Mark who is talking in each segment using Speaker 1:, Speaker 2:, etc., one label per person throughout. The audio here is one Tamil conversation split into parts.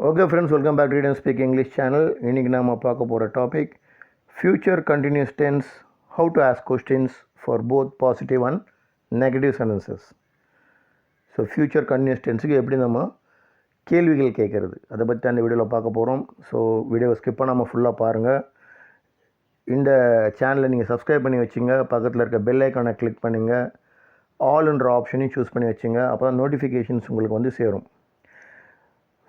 Speaker 1: Okay friends, welcome back to Read and Speak English channel. இன்னைக்கு நாம பார்க்க போற topic future continuous tense, how to ask questions for both positive and negative sentences. So future continuous tenseக்கு எப்படி நம்ம கேள்விகள் கேட்கிறது அதை பற்றி அந்த வீடியோவில் பார்க்க போகிறோம். ஸோ வீடியோவை ஸ்கிப் பண்ணாமல் ஃபுல்லாக பாருங்கள். இந்த சேனலை நீங்கள் சப்ஸ்கிரைப் பண்ணி வச்சுங்க, பக்கத்தில் இருக்க பெல் ஐக்கானை கிளிக் பண்ணுங்கள், ஆல்ன்ற ஆப்ஷனையும் சூஸ் பண்ணி வச்சுங்க, அப்போ தான் நோட்டிஃபிகேஷன்ஸ் உங்களுக்கு வந்து சேரும்.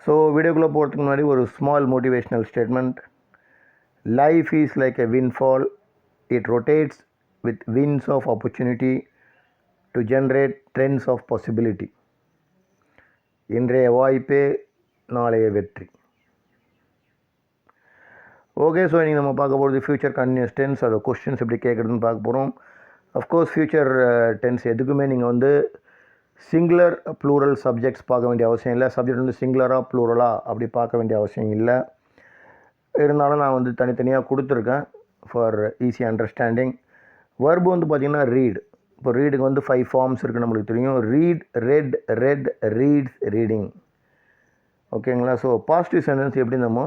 Speaker 1: ஸோ வீடியோக்குள்ளே போகிறதுக்கு முன்னாடி ஒரு small motivational statement. Life is like a windfall. It rotates with winds of opportunity to generate trends of possibility. இன்றைய வாய்ப்பே நாளைய வெற்றி. ஓகே, ஸோ இன்றைக்கி நம்ம பார்க்க போகிறது ஃப்யூச்சர் கண்டினியூஸ் டென்ஸ். அதோட கொஸ்டின்ஸ் எப்படி கேட்குறதுன்னு பார்க்க போகிறோம். அஃப்கோர்ஸ் ஃப்யூச்சர் டென்ஸ் எதுக்குமே நீங்கள் வந்து சிங்குலர் ப்ளூரல் சப்ஜெக்ட்ஸ் பார்க்க வேண்டிய அவசியம் இல்லை. சப்ஜெக்ட் வந்து சிங்குலராக ப்ளூரலாக அப்படி பார்க்க வேண்டிய அவசியம் இல்லை. இருந்தாலும் நான் வந்து தனித்தனியாக கொடுத்துருக்கேன் ஃபார் ஈஸி அண்டர்ஸ்டாண்டிங். வர்பு வந்து பார்த்திங்கன்னா ரீட். இப்போ ரீடுக்கு வந்து 5 ஃபார்ம்ஸ் இருக்குது, நம்மளுக்கு தெரியும். Read, red, red, reads, reading. ஓகேங்களா? ஸோ பாசிட்டிவ் சென்டென்ஸ் எப்படி நம்ம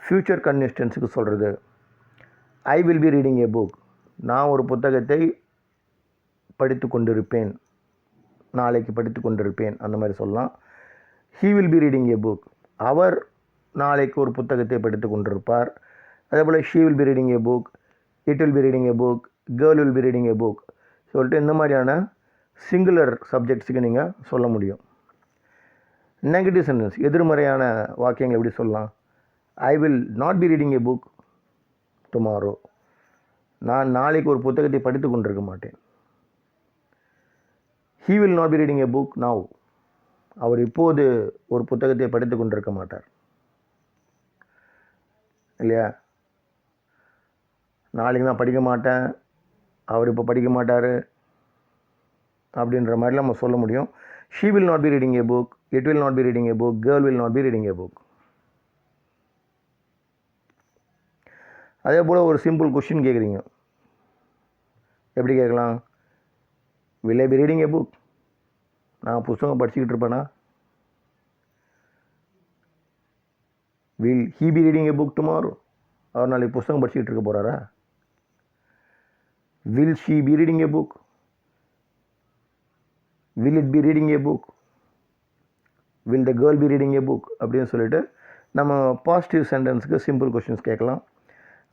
Speaker 1: ஃப்யூச்சர் கண்டினியூஸ் டென்ஸுக்கு சொல்கிறது? I will be reading a book. நான் ஒரு புத்தகத்தை படித்து கொண்டிருப்பேன், நாளைக்கு படித்து கொண்டிருப்பேன், அந்த மாதிரி சொல்லலாம். He will be reading a book. அவர் நாளைக்கு ஒரு புத்தகத்தை படித்து கொண்டிருப்பார். அதே போல் she will be reading a book, it will be reading a book, girl will be reading a book சொல்லிட்டு இந்த மாதிரியான சிங்குலர் சப்ஜெக்ட்ஸுக்கு நீங்கள் சொல்ல முடியும். நெகட்டிவ் சென்டென்ஸ், எதிர்மறையான வாக்கியங்கள் எப்படி சொல்லலாம்? I will not B reading a book tomorrow. நான் நாளைக்கு ஒரு புத்தகத்தை படித்து கொண்டிருக்க மாட்டேன். He will not be reading a book now. அவர் இப்போது ஒரு புத்தகத்தை படித்து கொண்டிருக்க மாட்டார், இல்லையா? நாளைக்கு நான் படிக்க மாட்டேன், அவர் இப்போ படிக்க மாட்டார் அப்படின்ற மாதிரிலாம் நம்ம சொல்ல முடியும். She will not be reading a book, it will not be reading a book, girl will not be reading a book. அதே போல் ஒரு சிம்பிள் கொஸ்டின் கேட்குறீங்க. எப்படி கேட்கலாம்? will I be reading a book? நான் புத்தகம் படிச்சுக்கிட்டு இருப்பேனா? will he be reading a book tomorrow? அவர் நாளைக்கு புத்தகம் படிச்சுக்கிட்டு இருக்க போகிறாரா? will she be reading a book? will it be reading a book? will the girl be reading a book? அப்படின்னு சொல்லிட்டு நம்ம பாசிட்டிவ் சென்டென்ஸுக்கு சிம்பிள் கொஸ்டின்ஸ் கேட்கலாம்.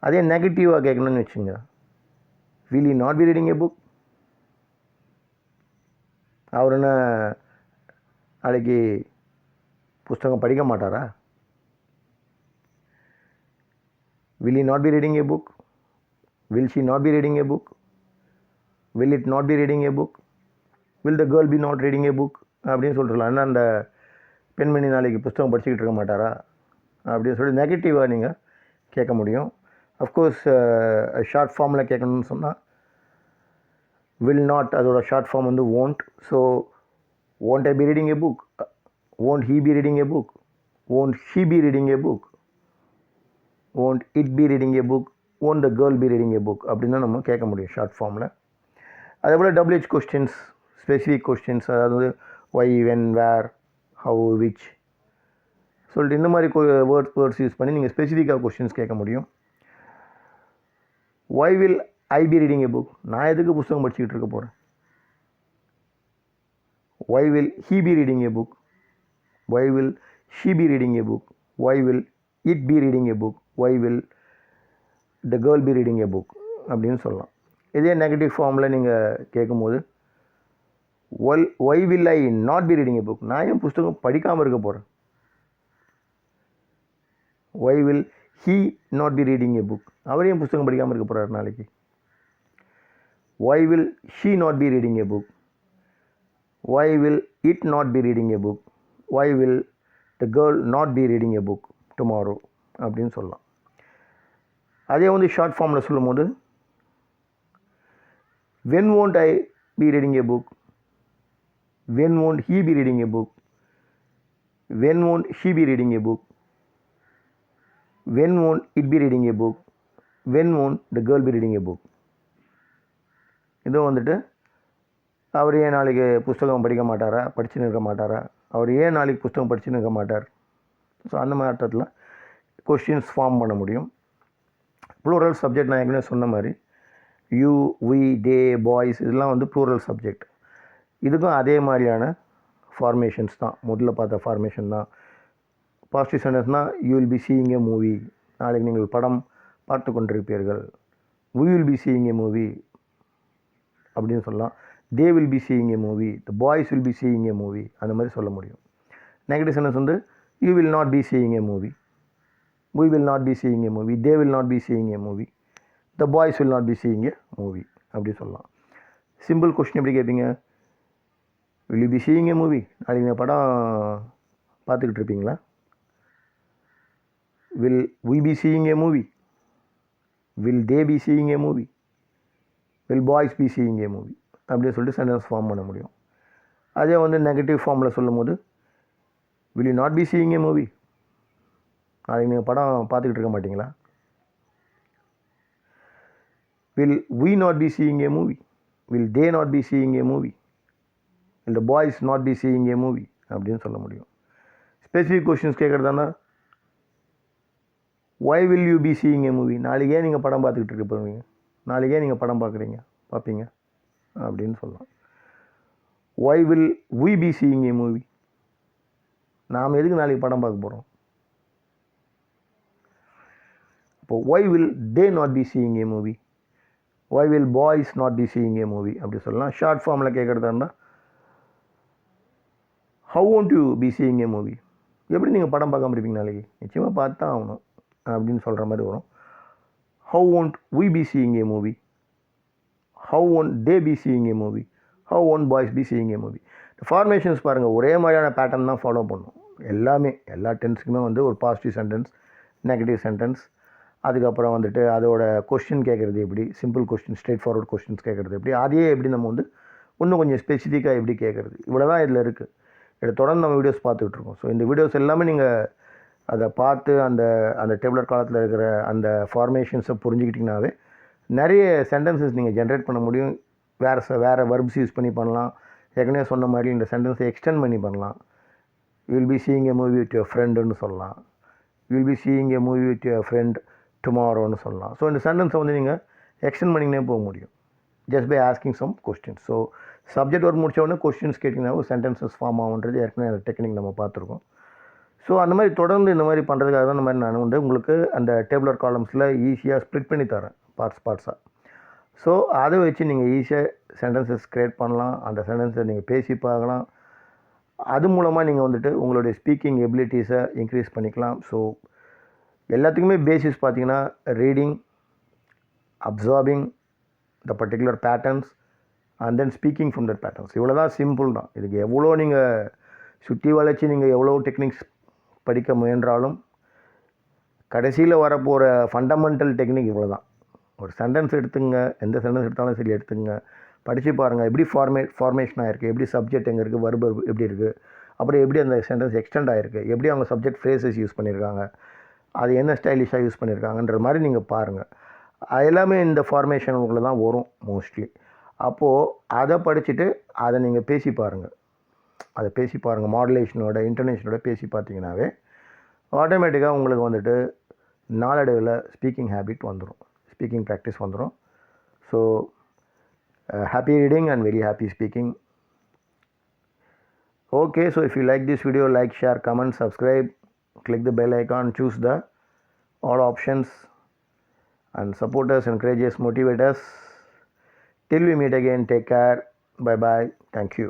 Speaker 1: அதே நெகட்டிவாக கேட்கணும்னு வச்சுங்க. will he not be reading a book? அவர் என்ன நாளைக்கு புஸ்தகம் படிக்க மாட்டாரா? will he not be reading a book? will she not be reading a book? will it not be reading a book? will the girl be not reading a book? அப்படின்னு சொல்லிடலாம். என்ன அந்த பெண்மணி நாளைக்கு புஸ்தகம் படிச்சுக்கிட்டு இருக்க மாட்டாரா அப்படின்னு சொல்லி நெகட்டிவாக நீங்கள் கேட்க முடியும். அஃப்கோர்ஸ் ஷார்ட் ஃபார்மில் கேட்கணும்னு சொன்னால் will not, அதோட ஷார்ட் ஃபார்ம் வந்து won't. So won't I be reading a book? won't he be reading a book? won't she be reading a book? won't it be reading a book? won't the girl be reading a book? அப்படின்னு நம்ம கேட்க முடியும் ஷார்ட் ஃபார்மில். அதே போல் WH கொஸ்டின்ஸ், ஸ்பெசிஃபிக் கொஸ்டின்ஸ், அதாவது why, when, where, how, which சொல்லிட்டு இந்த மாதிரி வேர்ட்ஸ் யூஸ் பண்ணி நீங்கள் ஸ்பெசிஃபிக்காக கொஸ்டின்ஸ் கேட்க முடியும். why will I be reading a book? நான் எதுக்கு புத்தகம் படிச்சுக்கிட்டு இருக்க போகிறேன்? why will he be reading a book? why will she be reading a book? why will it be reading a book? why will the girl be reading a book? அப்படின்னு சொல்லலாம். இதே நெகட்டிவ் ஃபார்மில் நீங்கள் கேட்கும்போது why will I not be reading a book? நான் ஏன் புத்தகம் படிக்காமல் இருக்க போகிறேன்? why will he not be reading a book? அவர் ஏன் புத்தகம் படிக்காமல் இருக்க போகிறார் நாளைக்கு? why will she not be reading a book? why will it not be reading a book? why will the girl not be reading a book tomorrow? அப்படின்னு சொல்லலாம். அதே வந்து ஷார்ட் ஃபார்மில் சொல்லும்போது when won't I be reading a book? when won't he be reading a book? when won't she be reading a book? when won't it be reading a book? when won't the girl be reading a book? இதுவும் வந்துட்டு அவர் ஏன் நாளைக்கு புஸ்தகம் படிக்க மாட்டாரா, படிச்சுன்னு இருக்க மாட்டாரா? அவர் ஏன் நாளைக்கு புஸ்தகம் படிச்சுன்னு இருக்க மாட்டார் ஸோ அந்த மாற்றத்தில் கொஷின்ஸ் ஃபார்ம் பண்ண முடியும். ப்ளூரல் சப்ஜெக்ட் நான் ஏற்கனவே சொன்ன மாதிரி யூ, வி, தே, பாய்ஸ் இதெல்லாம் வந்து ப்ளூரல் சப்ஜெக்ட். இதுக்கும் அதே மாதிரியான ஃபார்மேஷன்ஸ் தான், முதல்ல பார்த்த ஃபார்மேஷன் தான். பாசிட்டிவ் சென்டென்ஸ்னால் you will be seeing a movie, நாளைக்கு நீங்கள் படம் பார்த்து கொண்டிருப்பீர்கள். We will be seeing a movie அப்படின்னு சொல்லலாம். They will be seeing a movie, the boys will be seeing a movie, அந்த மாதிரி சொல்ல முடியும். நெகட்டிவ் சென்டென்ஸ் வந்து you will not be seeing a movie, we will not be seeing a movie, they will not be seeing a movie, the boys will not be seeing a movie அப்படி சொல்லலாம். சிம்பிள் கொஸ்டின் எப்படி கேட்பீங்க? will you be seeing a movie, நாளைக்கு நீங்கள் படம் பார்த்துக்கிட்டு இருப்பீங்களா? will we be seeing a movie, will they be seeing a movie, will boys be seeing a movie அப்படின்னு சொல்லிட்டு சென்டென்ஸ் ஃபார்ம் பண்ண முடியும். அதே வந்து நெகட்டிவ் ஃபார்மில் சொல்லும் போது will you not be seeing a movie, நாளைக்கு நீங்கள் படம் பார்த்துக்கிட்டு இருக்க மாட்டிங்களா? Will we not be seeing a movie, will they not be seeing a movie, will the boys not be seeing a movie அப்படின்னு சொல்ல முடியும். ஸ்பெசிஃபிக் கொஷின்ஸ் கேட்குறதானா why will you be seeing a movie, நாளைக்கே நீங்கள் படம் பார்த்துக்கிட்டு இருக்க போவீங்க, நாளைக்கே நீங்கள் படம் பார்ப்பீங்க அப்படின்னு சொல்லலாம். why will we be seeing a movie, நாம் எதுக்கு நாளைக்கு படம் பார்க்க போகிறோம்? இப்போ why will they not be seeing a movie, why will boys not be seeing a movie அப்படி சொல்லலாம். ஷார்ட் ஃபார்மில் கேட்குறதா இருந்தால் how won't you be seeing a movie, எப்படி நீங்கள் படம் பார்க்காம இருப்பீங்க, நாளைக்கு நிச்சயமாக பார்த்து தான் ஆகணும் அப்படின்னு சொல்கிற மாதிரி வரும். how won't we be seeing a movie, how won't they be seeing a movie, how won't boys be seeing a movie. இந்த ஃபார்மேஷன்ஸ் பாருங்கள், ஒரே மாதிரியான பேட்டர்ன் தான் ஃபாலோ பண்ணும். எல்லாமே எல்லா டென்ஸுக்குமே வந்து ஒரு பாசிட்டிவ் சென்டென்ஸ், நெகட்டிவ் சென்டென்ஸ், அதுக்கப்புறம் வந்துட்டு அதோட கொஸ்டின் கேட்குறது எப்படி, simple question, straight forward questions கேட்குறது எப்படி, அதையே எப்படி நம்ம வந்து இன்னும் கொஞ்சம் ஸ்பெசிஃபிக்காக எப்படி கேட்குறது, இவ்வளோ தான் இதில் இருக்குது. இதை தொடர்ந்து நம்ம வீடியோஸ் பார்த்துட்ருக்கோம். ஸோ இந்த வீடியோஸ் எல்லாமே நீங்கள் அதை பார்த்து அந்த அந்த டேபுலர் காலத்தில் இருக்கிற அந்த ஃபார்மேஷன்ஸை புரிஞ்சுக்கிட்டிங்கனாவே நிறைய சென்டென்சஸ் நீங்கள் ஜென்ரேட் பண்ண முடியும். வேறு வர்ப்ஸ் யூஸ் பண்ணி பண்ணலாம். ஏற்கனவே சொன்ன மாதிரி இந்த சென்டென்ஸை எக்ஸ்டெண்ட் பண்ணி பண்ணலாம். You will be seeing a movie with your ஃப்ரெண்டுன்னு சொல்லலாம். You will be seeing a movie with your friend டுமாரோன்னு சொல்லலாம். ஸோ இந்த சென்டென்ஸை வந்து நீங்கள் எக்ஸ்டெண்ட் பண்ணிங்கனே போக முடியும், just by asking some questions. So subject work முடிச்ச உடனே கொஸ்டின்ஸ் கேட்டிங்கன்னா ஒரு சென்டென்சஸ் ஃபார்ம் ஆகுன்றது ஏற்கனவே அந்த டெக்னிக் நம்ம பார்த்துருக்கோம். ஸோ அந்த மாதிரி தொடர்ந்து இந்த மாதிரி பண்ணுறதுக்காக தான் இந்த மாதிரி நான் வந்து உங்களுக்கு அந்த டேபுலர் காலம்ஸில் ஈஸியாக ஸ்ப்ளிட் பண்ணி தரேன் பார்ட்ஸாக. ஸோ அதை வச்சு நீங்கள் ஈஸியாக சென்டென்சஸ் க்ரியேட் பண்ணலாம். அந்த சென்டென்ஸை நீங்கள் பேசி பார்க்கலாம். அது மூலமாக நீங்கள் வந்துட்டு உங்களுடைய ஸ்பீக்கிங் எபிலிட்டிஸை இன்க்ரீஸ் பண்ணிக்கலாம். ஸோ எல்லாத்துக்குமே பேசிஸ் பார்த்தீங்கன்னா reading, absorbing the particular patterns and then speaking from that patterns. இவ்வளோ தான், சிம்பிள் தான். இதுக்கு எவ்வளோ நீங்கள் சுற்றி வளைச்சி நீங்கள் எவ்வளோ டெக்னிக்ஸ் படிக்க முயன்றாலும் கடைசியில் வரப்போகிற ஃபண்டமெண்டல் டெக்னிக் இவ்வளோ தான். ஒரு சென்டென்ஸ் எடுத்துங்க, எந்த சென்டென்ஸ் எடுத்தாலும் சரி எடுத்துங்க, படித்து பாருங்கள் எப்படி ஃபார்மேஷன் ஆகிருக்கு, எப்படி சப்ஜெக்ட் எங்கே இருக்குது, வர்பு எப்படி இருக்குது, அப்புறம் எப்படி அந்த சென்டென்ஸ் எக்ஸ்டெண்ட் ஆகிருக்கு, எப்படி அவங்க சப்ஜெக்ட் ஃப்ரேசஸ் யூஸ் பண்ணியிருக்காங்க, அது என்ன ஸ்டைலிஷாக யூஸ் பண்ணியிருக்காங்கன்ற மாதிரி நீங்கள் பாருங்கள். எல்லாமே இந்த ஃபார்மேஷன் உங்களை தான் வரும் மோஸ்ட்லி. அப்போது அதை படிச்சுட்டு அதை நீங்கள் பேசி பாருங்கள். அதை பேசி பாருங்கள், மாடுலேஷனோட இன்டர்னேஷனோட பேசி பார்த்தீங்கன்னாவே ஆட்டோமேட்டிக்காக உங்களுக்கு வந்துட்டு நாளடைவில் ஸ்பீக்கிங் ஹேபிட் வந்துடும், ஸ்பீக்கிங் ப்ராக்டிஸ் வந்துடும். So happy reading and very happy speaking. Okay, so if you like this video, like, share, comment, subscribe, click the bell icon, choose the all options and support us, encourage us, motivate us. Till we meet again, take care, bye bye, thank you.